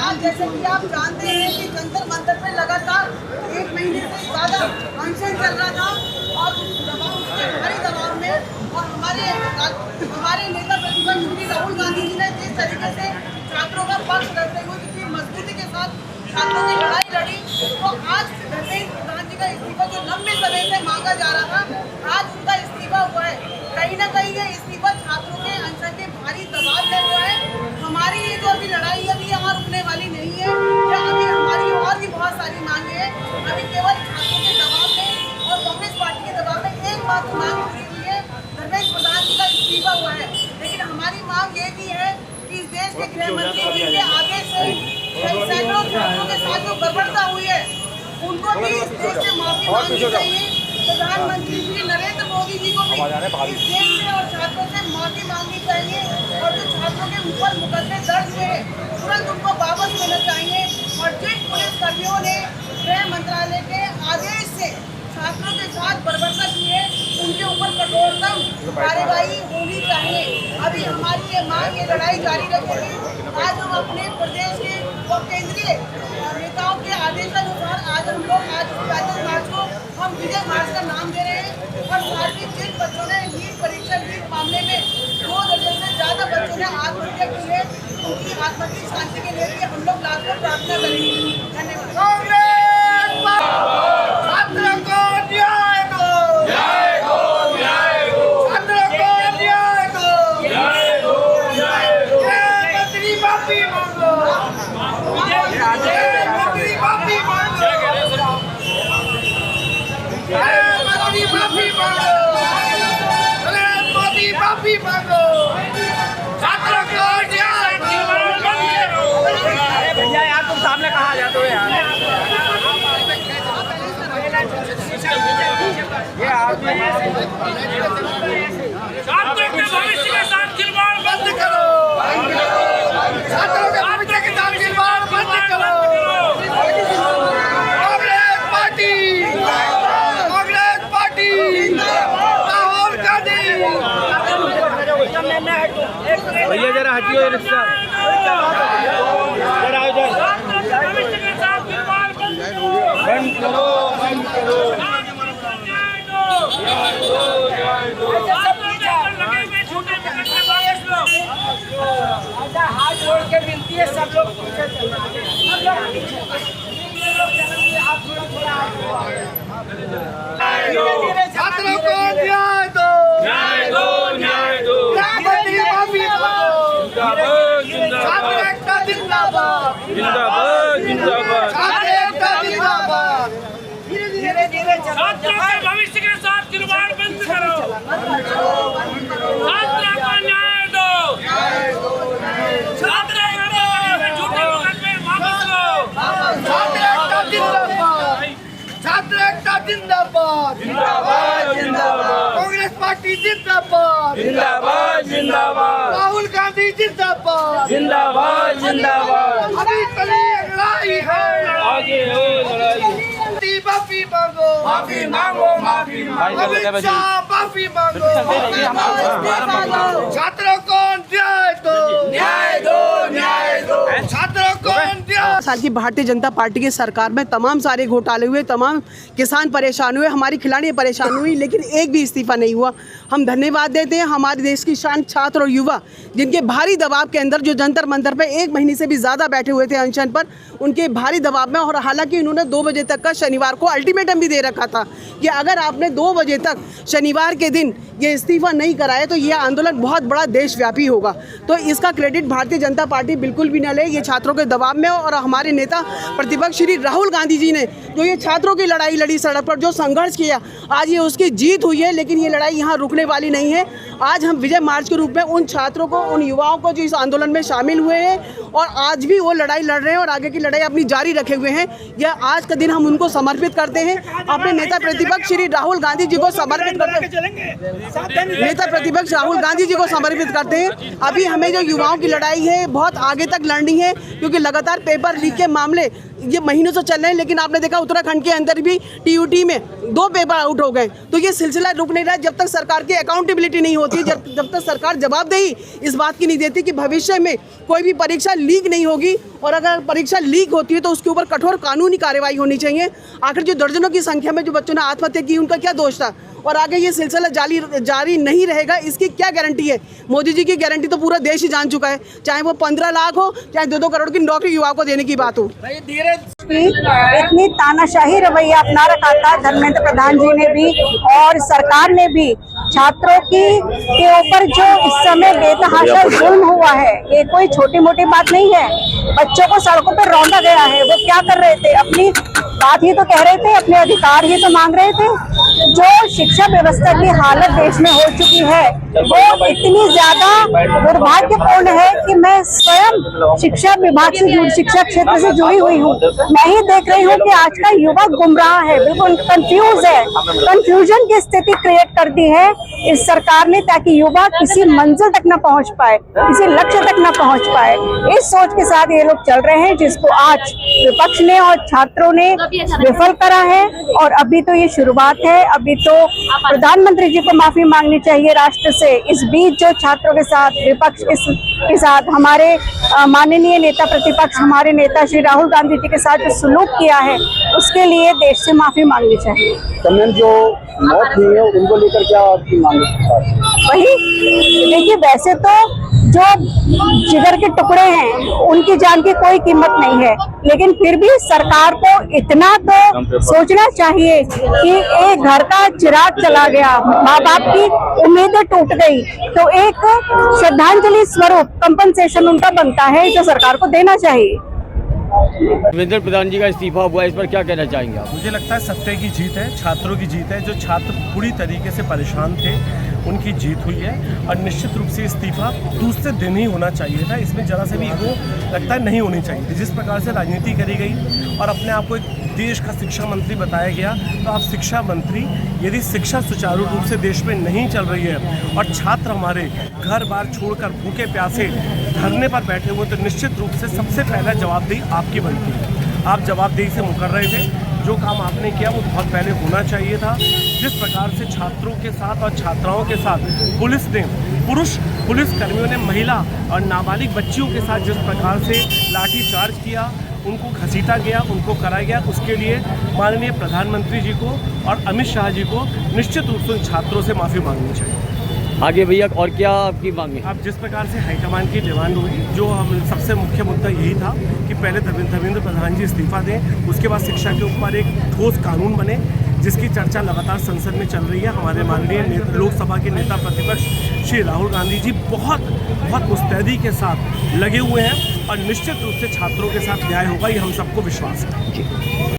आज जैसे कि आप जानते हैं कि जंतर मंतर पे लगातार 1 महीने से ज़्यादा अनशन चल रहा था और उस दबाव के भारी दबाव में और हमारे नेता प्रतिपक्ष श्री राहुल गांधी जी ने जिस तरीके से छात्रों का पक्ष करते हुए कितनी मजबूती के साथ छात्रों की लड़ाई लड़ी, तो आज धर्मेंद्र प्रधान जी का इस्तीफा जो लंबे समय से मांगा जा रहा था, आज उनका इस्तीफा हुआ है। कहीं ना कहीं ये इस्तीफा छात्रों के अनशन के भारी दबाव में हुआ है। हमारी ये जो अभी लड़ाई है अभी यहाँ रुकने वाली नहीं है, या अभी हमारी और भी बहुत सारी मांगे हैं। अभी केवल छात्रों के दबाव में और कांग्रेस पार्टी के दबाव में एकमात्र मांग पूरी हुई है, धर्मेंद्र प्रधान जी का इस्तीफा हुआ है। लेकिन हमारी मांग ये भी है कि इस देश के गृह मंत्री जी के आदेश से सैकड़ों छात्रों के साथ जो बर्बरता हुई है, उनको भी इस देश से माफी मांगनी चाहिए। प्रधानमंत्री श्री नरेंद्र मोदी जी को भी इस देश से और छात्रों से माफी मांगनी चाहिए और जो छात्रों के ऊपर मुकदमे दर्ज हुए तुरंत उनको वापस लेना चाहिए। और जिन पुलिसकर्मियों ने गृह मंत्रालय के आदेश से छात्रों के साथ बर्बरता की है, उनके ऊपर कठोरतम कार्रवाई होनी चाहिए। अभी हमारी ये मांग, ये लड़ाई जारी रखेंगे। आज हम अपने प्रदेश के और केंद्रीय नेताओं के आदेशानुसार आज हम लोग आज पैदल मार्च को हम विजय मार्च का नाम दे रहे हैं। और साथ ही जिन बच्चों ने नीट परीक्षा लीक मामले में 2 दर्जन से ज़्यादा बच्चों ने आत्महत्या की है, उनकी आत्मा की शांति के लिए भी हम लोग लाकर प्रार्थना करेंगे। धन्यवाद। भैया यार तुम सामने कहाँ जाते हो यार? ये आदमी छात्रों के भविष्य के साथ खिलवाड़ बंद करो। छात्रों के भविष्य के साथ खिलवाड़ बंद करो। कांग्रेस पार्टी राहुल गांधी। भैया जरा हटियो रिक्शा। भविष्य के साथ खिलवाड़ बंद करो। बंद करो। हाथ जोड़ के मिलती है सब लोग पीछे चल रहे हैं। छात्रों को न्याय दो, न्याय दो, न्याय दो। छात्र एकता जिंदाबाद, जिंदाबाद, जिंदाबाद। छात्र एकता जिंदाबाद। धीरे छात्रों के भविष्य के साथ खिलवाड़ बंद करो। छात्रों को न्याय दो। छात्र झूठे मुकदमे वापस लो। छात्र एकता जिंदाबाद, छात्र एकता जिंदाबाद, जिंदाबाद, जिंदाबाद। कांग्रेस पार्टी जिंदाबाद, जिंदाबाद, जिंदाबाद। राहुल गांधी जिंदाबाद, जिंदाबाद, जिंदाबाद। अभी चली लड़ाई है, आगे हो लड़ाई। माफी मांगो, माफी मांगो, माफी मांगो। अमित शाह माफी मांगो, छात्रों को न्याय दो, न्याय दो, न्याय दो। छात्रों को न्याय। साल की भारतीय जनता पार्टी की सरकार में तमाम सारे घोटाले हुए, तमाम किसान परेशान हुए, हमारी खिलाड़ी परेशान हुई, लेकिन एक भी इस्तीफा नहीं हुआ। हम धन्यवाद देते हैं हमारे देश की शान छात्र और युवा, जिनके भारी दबाव के अंदर जो जंतर मंतर पे 1 महीने से भी ज़्यादा बैठे हुए थे अनशन पर, उनके भारी दबाव में। और हालांकि इन्होंने 2 बजे तक का शनिवार को अल्टीमेटम भी दे रखा था कि अगर आपने 2 बजे तक शनिवार के दिन ये इस्तीफा नहीं कराया तो ये आंदोलन बहुत बड़ा देशव्यापी होगा। तो इसका क्रेडिट भारतीय जनता पार्टी बिल्कुल भी न ले, ये छात्रों के दबाव में। और हमारे नेता प्रतिपक्ष श्री राहुल गांधी जी ने जो ये छात्रों की लड़ाई लड़ी, सड़क पर जो संघर्ष किया, आज ये उसकी जीत हुई है। लेकिन ये लड़ाई यहाँ रुकने वाली नहीं है। आज हम विजय मार्च के रूप में उन छात्रों को, उन युवाओं को जो इस आंदोलन में शामिल हुए हैं और आज भी वो लड़ाई लड़ रहे हैं और आगे की लड़ाई अपनी जारी रखे हुए हैं, यह आज का दिन हम उनको समर्पित करते हैं। अपने नेता प्रतिपक्ष श्री राहुल गांधी जी को समर्पित करते हैं, नेता प्रतिपक्ष राहुल गांधी जी को समर्पित करते हैं। अभी हमें जो युवाओं की लड़ाई है बहुत आगे तक लड़नी है, क्योंकि लगातार पेपर लीक के मामले ये महीनों से चल रहे हैं। लेकिन आपने देखा उत्तराखंड के अंदर भी TUT में 2 पेपर आउट हो गए। तो ये सिलसिला रुक नहीं रहा जब तक सरकार की अकाउंटेबिलिटी नहीं होती, जब तक सरकार जवाबदेही इस बात की नहीं देती कि भविष्य में कोई भी परीक्षा लीक नहीं होगी, और अगर परीक्षा लीक होती है तो उसके ऊपर कठोर कानूनी कार्रवाई होनी चाहिए। आखिर जो दर्जनों की संख्या में जो बच्चों ने आत्महत्या की, उनका क्या दोष था, और आगे ये सिलसिला जारी नहीं रहेगा, इसकी क्या गारंटी है? मोदी जी की गारंटी तो पूरा देश ही जान चुका है, चाहे वो 15 लाख हो, चाहे 2-2 करोड़ की नौकरी युवाओं को देने की बात हो। इतनी तानाशाही रवैया अपना रखा था धर्मेंद्र प्रधान जी ने भी और सरकार ने भी। छात्रों के ऊपर जो इस समय बेतहाशा जुल्म हुआ है, ये कोई छोटी मोटी बात नहीं है। बच्चों को सड़कों पर रौंदा गया है। वो क्या कर रहे थे? अपनी बात ही तो कह रहे थे, अपने अधिकार ही तो मांग रहे थे। जो शिक्षा व्यवस्था की हालत देश में हो चुकी है वो इतनी ज्यादा दुर्भाग्यपूर्ण है कि मैं स्वयं शिक्षा विभाग से शिक्षा क्षेत्र से जुड़ी हुई हूँ। मैं ही देख रही हूँ कि आज का युवा गुमराह है, बिल्कुल कंफ्यूज है। कंफ्यूजन की स्थिति क्रिएट कर दी है इस सरकार ने, ताकि युवा किसी मंजिल तक न पहुँच पाए, किसी लक्ष्य तक न पहुँच पाए। इस सोच के साथ ये लोग चल रहे हैं, जिसको आज विपक्ष ने और छात्रों ने विफल करा है। और अभी तो ये शुरुआत है, अभी तो प्रधानमंत्री जी को माफी मांगनी चाहिए राष्ट्र से। इस बीच जो छात्रों के साथ विपक्ष के साथ हमारे माननीय नेता प्रतिपक्ष, हमारे नेता श्री राहुल गांधी जी के साथ जो सलूक किया है, उसके लिए देश से माफी मांगनी चाहिए। मैम, जो मौत हुई है उनको लेकर क्या आपकी मांग है? वही देखिए, वैसे तो जो जिगर के टुकड़े हैं उनकी जान की कोई कीमत नहीं है, लेकिन फिर भी सरकार को इतना तो सोचना चाहिए कि एक घर का चिराग चला गया, माँ बाप की उम्मीदें टूट गई, तो एक श्रद्धांजलि स्वरूप कंपनसेशन उनका बनता है जो सरकार को देना चाहिए। धर्मेंद्र प्रधान जी का इस्तीफा हुआ, इस पर क्या कहना चाहेंगे आप? मुझे लगता है सत्य की जीत है, छात्रों की जीत है। जो छात्र पूरी तरीके से परेशान थे उनकी जीत हुई है, और निश्चित रूप से इस्तीफा दूसरे दिन ही होना चाहिए था। इसमें जरा से भी ईगो लगता है नहीं होनी चाहिए। जिस प्रकार से राजनीति करी गई और अपने आप को एक देश का शिक्षा मंत्री बताया गया, तो आप शिक्षा मंत्री, यदि शिक्षा सुचारू रूप से देश में नहीं चल रही है और छात्र हमारे घर बार छोड़कर भूखे प्यासे धरने पर बैठे हुए, तो निश्चित रूप से सबसे पहला जवाबदेही आपकी बनती है। आप जवाबदेही से मुकर रहे थे। जो काम आपने किया वो बहुत पहले होना चाहिए था। जिस प्रकार से छात्रों के साथ और छात्राओं के साथ पुलिस ने, पुरुष पुलिस कर्मियों ने महिला और नाबालिग बच्चियों के साथ जिस प्रकार से लाठीचार्ज किया, उनको घसीटा गया, उनको कराया गया, उसके लिए माननीय प्रधानमंत्री जी को और अमित शाह जी को निश्चित रूप से उन छात्रों से माफ़ी मांगनी चाहिए। आगे भैया और क्या आपकी मांग है? अब जिस प्रकार से हाईकमान की डिमांड हुई, जो हम सबसे मुख्य मुद्दा यही था कि पहले धर्मेंद्र प्रधान जी इस्तीफा दें, उसके बाद शिक्षा के ऊपर एक ठोस कानून बने, जिसकी चर्चा लगातार संसद में चल रही है। हमारे माननीय लोकसभा के नेता प्रतिपक्ष श्री राहुल गांधी जी बहुत मुस्तैदी के साथ लगे हुए हैं, और निश्चित रूप से छात्रों के साथ न्याय होगा, ये हम सबको विश्वास है।